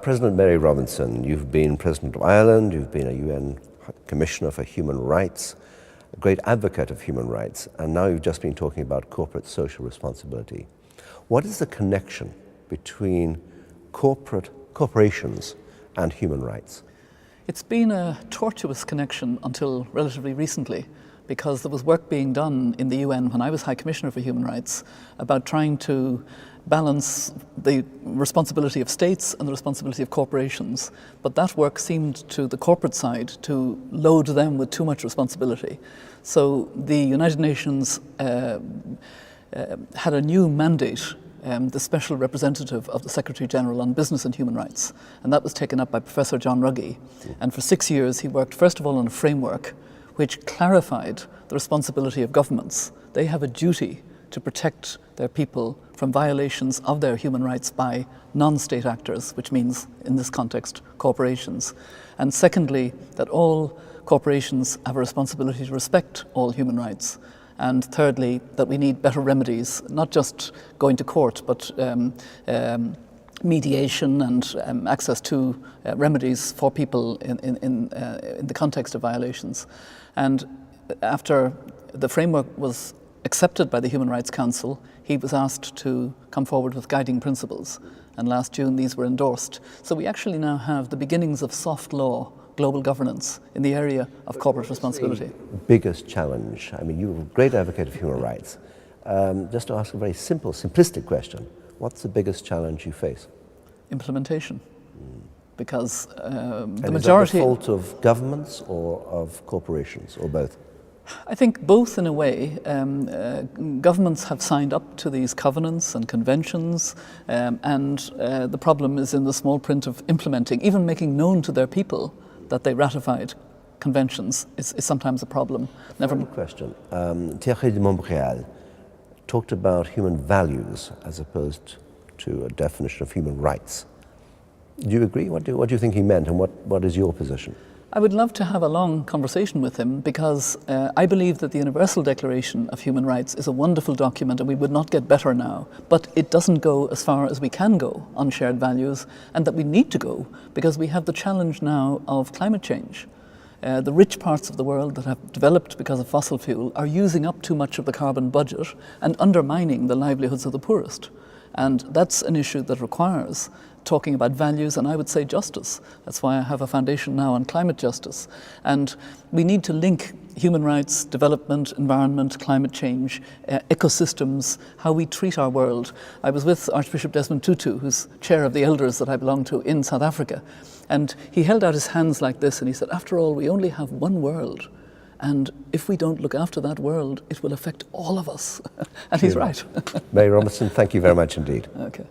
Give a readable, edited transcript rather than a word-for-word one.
President Mary Robinson, you've been President of Ireland, you've been a UN Commissioner for Human Rights, a great advocate of human rights, and now you've just been talking about corporate social responsibility. What is the connection between corporations and human rights? It's been a tortuous connection until relatively recently, because there was work being done in the UN when I was High Commissioner for Human Rights about trying to balance the responsibility of states and the responsibility of corporations. But that work seemed to the corporate side to load them with too much responsibility. So the United Nations had a new mandate, the Special Representative of the Secretary General on Business and Human Rights, and that was taken up by Professor John Ruggie. And for 6 years he worked first of all on a framework which clarified the responsibility of governments. They have a duty to protect their people from violations of their human rights by non-state actors, which means, in this context, corporations. And secondly, that all corporations have a responsibility to respect all human rights. And thirdly, that we need better remedies, not just going to court, but mediation and access to remedies for people in the context of violations. And after the framework was accepted by the Human Rights Council, he was asked to come forward with guiding principles. And last June these were endorsed. So we actually now have the beginnings of soft law, global governance in the area of corporate responsibility. Biggest challenge? I mean, you're a great advocate of human rights. Just to ask a very simple, simplistic question, what's the biggest challenge you face? Implementation. Because the majority... Is that the fault of governments or of corporations, or both? I think both in a way. Governments have signed up to these covenants and conventions, and the problem is in the small print of implementing, even making known to their people that they ratified conventions is sometimes a problem. Never question. Thierry de Montbrial talked about human values as opposed to a definition of human rights. Do you agree? What do you think he meant, and what is your position? I would love to have a long conversation with him, because I believe that the Universal Declaration of Human Rights is a wonderful document, and we would not get better now, but it doesn't go as far as we can go on shared values, and that we need to go, because we have the challenge now of climate change. The rich parts of the world that have developed because of fossil fuel are using up too much of the carbon budget and undermining the livelihoods of the poorest. And that's an issue that requires talking about values, and I would say justice. That's why I have a foundation now on climate justice. And we need to link human rights, development, environment, climate change, ecosystems, how we treat our world. I was with Archbishop Desmond Tutu, who's chair of the elders that I belong to in South Africa. And he held out his hands like this and he said, after all, we only have one world. And if we don't look after that world, it will affect all of us. And he's right. Mary Robinson, thank you very much indeed. Okay.